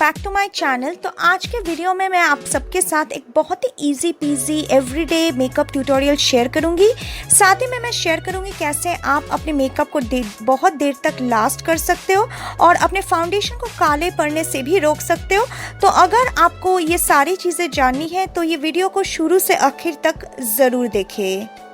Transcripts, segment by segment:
Back to my channel. तो आज के वीडियो में मैं आप सबके साथ एक बहुत ही easy peasy everyday makeup tutorial share करूंगी। साथ ही में मैं शेयर करूंगी कैसे आप अपने मेकअप को बहुत देर तक लास्ट कर सकते हो और अपने फाउंडेशन को काले पड़ने से भी रोक सकते हो। तो अगर आपको ये सारी चीज़ें जाननी है तो ये वीडियो को शुरू से आखिर तक ज़रूर देखें।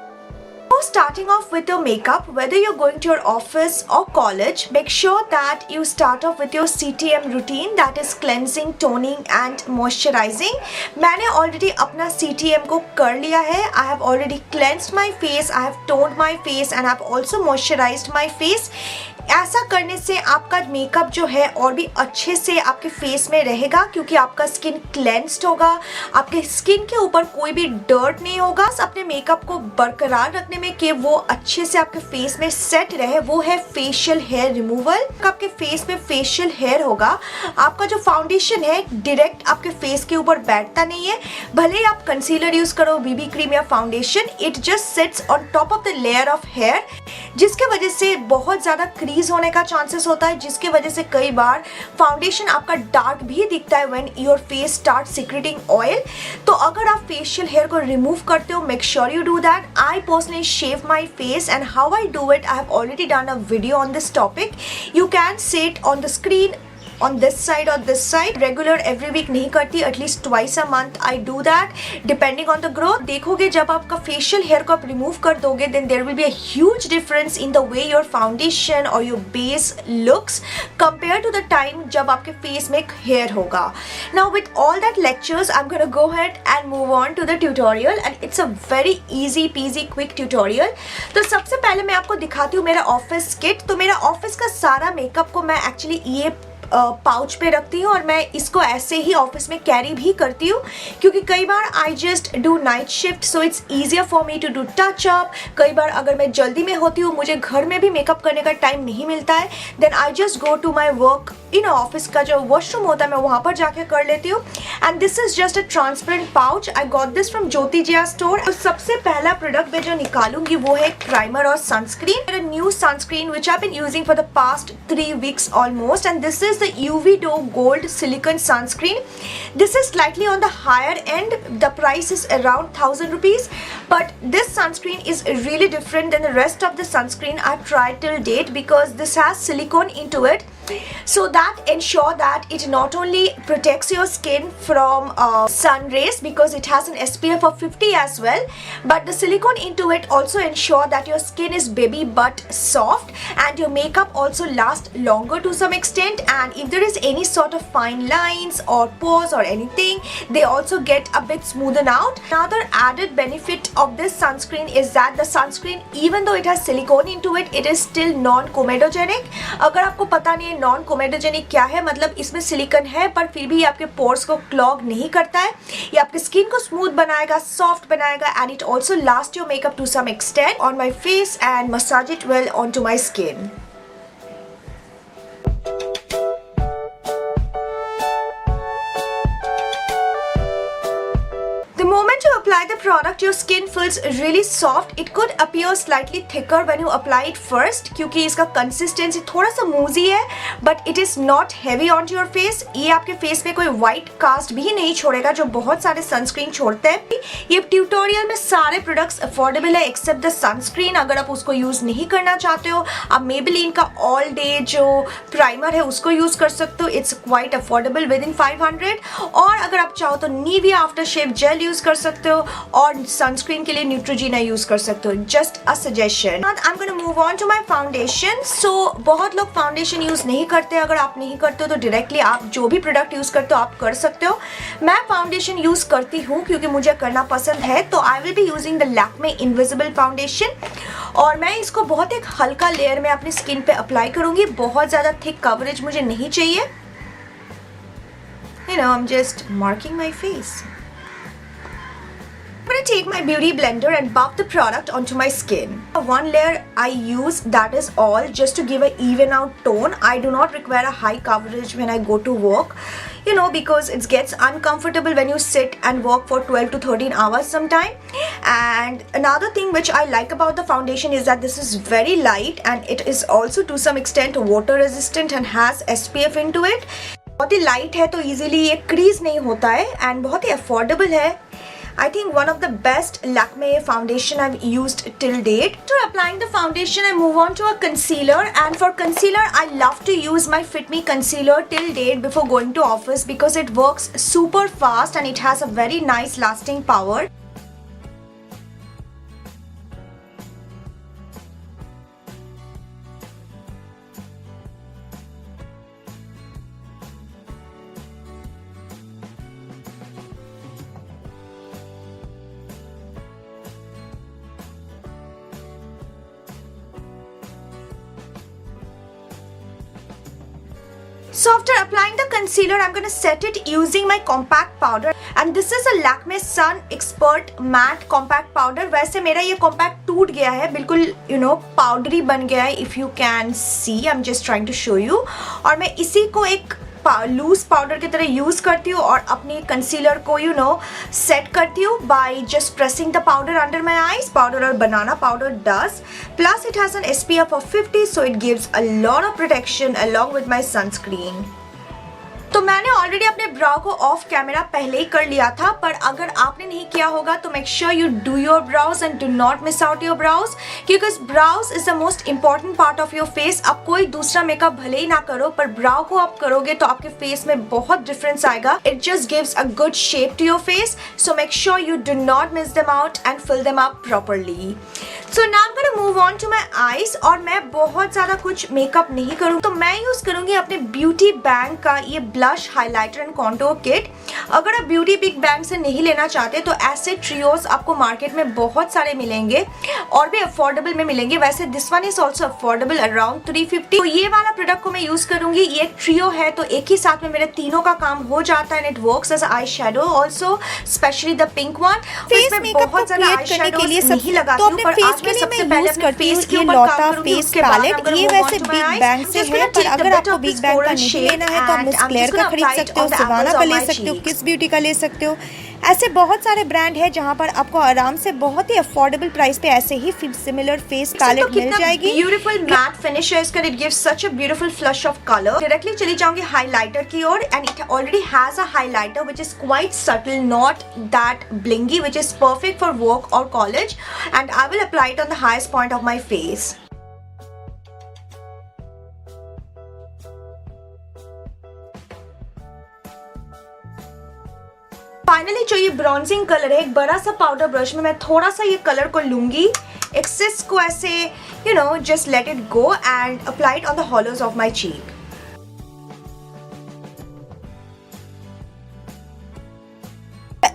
Starting off with your makeup, whether you're going to your office or college, make sure that you start off with your CTM routine, that is cleansing, toning and moisturizing. मैंने already अपना CTM को कर लिया है. I have already cleansed my face, I have toned my face and I have also moisturized my face. ऐसा करने से आपका मेकअप जो है और भी अच्छे से आपके फेस में रहेगा क्योंकि आपका स्किन क्लेंस्ड होगा, आपके स्किन के ऊपर कोई भी डर्ट नहीं होगा। अपने मेकअप को बरकरार रखने में कि वो अच्छे से आपके फेस में सेट रहे वो है फेशियल हेयर रिमूवल। आपके फेस में फेशियल हेयर होगा, आपका जो फाउंडेशन है डायरेक्ट आपके फेस के ऊपर बैठता नहीं है। भले ही आप कंसीलर यूज करो, बीबी क्रीम या foundation, it just sits on top of the layer of hair, जिसके वजह से बहुत ज़्यादा क्रीज होने का चांसेस होता है, जिसके वजह से कई बार फाउंडेशन आपका डार्क भी दिखता है when your face start secreting oil. तो अगर आप फेशियल हेयर को रिमूव करते हो, make sure you do that. I personally shave my face and how I do it, I have already done a video on this topic. You can see it on the screen on this side or this side. Regular every week नहीं करती, at least twice a month I do that depending on the growth. देखोगे जब आपका facial hair को आप remove कर दोगे then there will be a huge difference in the way your foundation or your base looks compared to the time जब आपके face में hair होगा. Now with all that lectures I'm gonna go ahead and move on to the tutorial and it's a very easy peasy quick tutorial. तो सबसे पहले मैं आपको दिखाती हूँ मेरा ऑफिस किट। तो मेरा ऑफिस का सारा मेकअप को मैं एक्चुअली ये पाउच पे रखती हूँ और मैं इसको ऐसे ही ऑफिस में कैरी भी करती हूँ क्योंकि कई बार I just do night shift so it's easier for me to do touch up. कई बार अगर मैं जल्दी में होती हूँ, मुझे घर में भी मेकअप करने का टाइम नहीं मिलता है, then I just go to my work in office का जो वॉशरूम होता है मैं वहाँ पर जाके कर लेती हूँ। And this is just a transparent pouch, I got this from Jyoti Jiya store. तो सबसे पहला प्रोडक्ट मैं जो निकालूंगी वो है प्राइमर और sunscreen. New sunscreen which I been using for the past 3 weeks almost, and this is the UV Duo Gold Silicone Sunscreen. This is slightly on the higher end. The price is around 1000 rupees, but this sunscreen is really different than the rest of the sunscreen I've tried till date because this has silicone into it. So that ensure that it not only protects your skin from sun rays because it has an SPF of 50 as well, but the silicone into it also ensure that your skin is baby butt soft and your makeup also lasts longer to some extent, and if there is any sort of fine lines or pores or anything, they also get a bit smoothen out. Another added benefit of this sunscreen is that the sunscreen, even though it has silicone into it, it is still non-comedogenic. अगर आपको पता नहीं non comedogenic क्या है, मतलब इसमें silicon है पर फिर भी आपके पोर्स को क्लॉग नहीं करता है, ये आपके स्किन को स्मूथ बनाएगा, सॉफ्ट बनाएगा, and it also last your makeup to some extent on my face and massage it well on to my skin. The moment you apply the product, your skin feels really soft. It could appear slightly thicker when you apply it first क्योंकि इसका consistency थोड़ा सा मूजी है, but it is not heavy onto your face. ये आपके face में कोई white cast भी नहीं छोड़ेगा जो बहुत सारे सनस्क्रीन छोड़ते हैं। ये ट्यूटोरियल में सारे प्रोडक्ट्स अफोर्डेबल है एक्सेप्ट द सनस्क्रीन। अगर आप उसको यूज नहीं करना चाहते हो, आप मेबेलिन का ऑल डे जो प्राइमर है उसको यूज कर सकते हो, it's quite affordable within 500। और अगर आप चाहो तो Nivea after shave gel use कर सकते हो और सनस्क्रीन के लिए न्यूट्रोजीना यूज कर सकते हो। Just a suggestion. I am gonna move on to my foundation. So बहुत लोग फाउंडेशन यूज नहीं करते, अगर आप नहीं करते हो तो डायरेक्टली आप जो भी प्रोडक्ट यूज करते हो आप कर सकते हो। मैं फाउंडेशन यूज करती हूँ क्योंकि मुझे करना पसंद है, तो I will be using the Lakme invisible foundation और मैं इसको बहुत एक हल्का लेयर में अपनी स्किन पे अप्लाई करूंगी। बहुत ज्यादा थिक कवरेज मुझे नहीं चाहिए। You know, I'm just marking my face. I'm going to take my beauty blender and buff the product onto my skin. One layer I use, that is all, just to give an even out tone. I do not require a high coverage when I go to work, you know, because it gets uncomfortable when you sit and work for 12 to 13 hours sometime. And another thing which I like about the foundation is that this is very light and it is also to some extent water resistant and has SPF into it. बहुत ही light है तो easily ये crease नहीं होता है and बहुत ही affordable है. I think one of the best Lakme foundation I've used till date. After applying the foundation, I move on to a concealer, and for concealer, I love to use my Fit Me concealer till date before going to office because it works super fast and it has a very nice lasting power. So after applying the concealer, I'm going to set it using my compact powder, and this is a Lakme Sun Expert Matte Compact Powder. वैसे मेरा ये compact टूट गया है, बिल्कुल powdery बन गया है. If you can see, I'm just trying to show you. और मैं इसी को एक लूज पाउडर की तरह यूज करती हूँ और अपनी कंसीलर को सेट करती हूँ by just pressing the powder under my eyes. Powder और banana powder does, plus it has an SPF of 50, so it gives a lot of protection along with my sunscreen. तो मैंने already अपने ब्राउ को of camera पहले ही कर लिया था, पर अगर आपने नहीं किया होगा तो make sure you do your brows and do not miss out your brows, क्योंकि brows is the most important part of your face. अब कोई दूसरा मेकअप भले ही ना करो, पर ब्राउ को आप करोगे तो आपके फेस में बहुत डिफरेंस आएगा. It just gives a good shape to your face, so make sure you do not miss them out and fill them up properly. So now I am gonna move on to my eyes, और मैं बहुत ज्यादा कुछ makeup नहीं करूँ तो मैं use करूंगी अपने ब्यूटी बैंक का ये blush highlighter and contour kit. अगर आप ब्यूटी बिग बैंक से नहीं लेना चाहते तो ऐसे ट्रियोज आपको मार्केट में बहुत सारे मिलेंगे और भी अफोर्डेबल में मिलेंगे. वैसे this one is also affordable around 350. तो ये वाला प्रोडक्ट को मैं यूज करूंगी. ये ट्रियो है तो एक ही साथ में मेरे तीनों का काम हो जाता है and it works as eye shadow also, specially the pink one. Face makeup को क्रिएट करने के लिए नहीं लगाती हूँ, पर आज के लिए मैं यूज करती हूँ ये लॉटा फेस पैलेट. ये वैसे बिग बैंग से है, पर अगर आपको बिग बैंग का नहीं लेना है तो आप मिस क्लेयर का खरीद सकते हो, सिवाना का ले सकते हो, किस ब्यूटी का ले सकते हो. ऐसे बहुत सारे ब्रांड है जहाँ पर आपको आराम से बहुत ही अफोर्डेबल प्राइस पे ऐसे ही सिमिलर फेस पैलेट मिल जाएगी. ब्यूटीफुल मैट फिनिश है इसका. It gives such a beautiful flush of colour. Directly चली जाऊंगी हाइलाइटर की ओर, and it already has a highlighter which is quite subtle, not that blingy, which is perfect for work और college, and I will apply it on the highest point of my face. Finally जो ये bronzing colour है, एक बड़ा सा powder brush में मैं थोड़ा सा ये कलर को लूंगी, एक्सेस को ऐसे just let it go and apply it on the hollows of my cheek.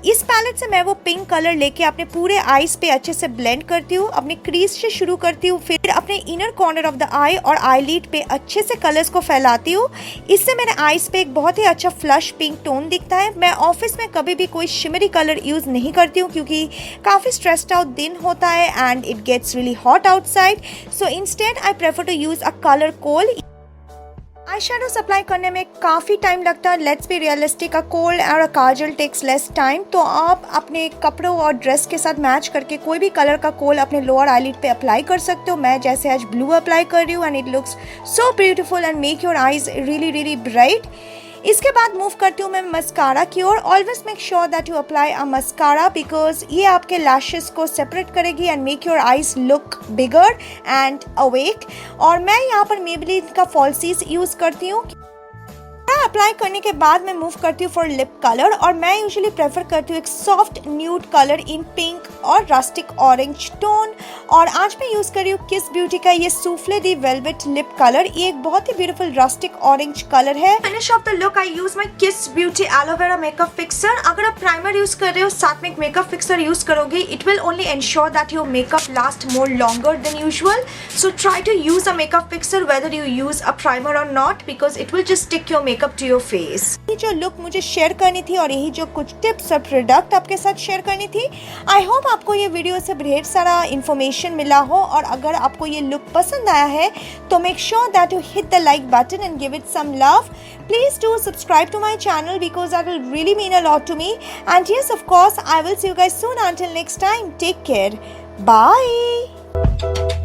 इस पैलेट से मैं वो पिंक कलर लेके अपने पूरे आईज पे अच्छे से ब्लेंड करती हूँ. अपने क्रीज से शुरू करती हूँ, फिर अपने इनर कॉर्नर ऑफ द आई और आईलिड पे अच्छे से कलर्स को फैलाती हूँ. इससे मेरे आईज पे एक बहुत ही अच्छा फ्लश पिंक टोन दिखता है. मैं ऑफिस में कभी भी कोई शिमरी कलर यूज नहीं करती हूँ क्योंकि काफी स्ट्रेस्ड आउट दिन होता है and it gets really hot outside. So instead I prefer to use a colour kohl. Eye shadows apply करने में काफ़ी टाइम लगता है. Let's be realistic, a kohl और a kajal takes less time. तो आप अपने कपड़ों और ड्रेस के साथ मैच करके कोई भी कलर का कोल अपने लोअर आईलिड पे अप्लाई कर सकते हो. मैं जैसे आज ब्लू अप्लाई कर रही हूँ and it looks so beautiful and make your eyes really really bright. इसके बाद मूव करती हूँ मैं मस्कारा की ओर. Always make sure that you apply a mascara because ये आपके लैशेस को सेपरेट करेगी and make your eyes look bigger and awake. और मैं यहाँ पर मेबेलिन का फॉल्सीज यूज करती हूँ. अप्लाई करने के बाद मैं मूव करती हूँ फॉर लिप कलर, और मैं यूजुअली प्रेफर करती हूँ एक सॉफ्ट न्यूड कलर इन पिंक और रस्टिक ऑरेंज टोन. और आज मैं यूज कर रही हूँ किस ब्यूटी का ये सूफ्ले दी वेलवेट लिप कलर. ये एक बहुत ही ब्यूटीफुल रस्टिक ऑरेंज कलर है. Finish off the look I use my किस ब्यूटी एलोवेरा मेकअप फिक्सर. अगर आप प्राइमर यूज कर रहे हो साथ में एक मेकअप फिक्सर यूज करोगे, it will only ensure that your makeup last more longer than usual. So try to use a makeup fixer whether you use a primer और not, because it will just stick your makeup to your face. ये जो look मुझे share करनी थी और यही जो कुछ टिप्स और प्रोडक्ट आपके साथ शेयर करनी थी. आई होप आपको ये वीडियो से ढेर सारा इन्फॉर्मेशन मिला हो, और अगर आपको ये लुक पसंद आया है तो make sure that you hit the like button and give it some love. Please do subscribe to my channel because that will really mean a lot to me. And yes, of course, I will see you guys soon. Until next time, take care. Bye.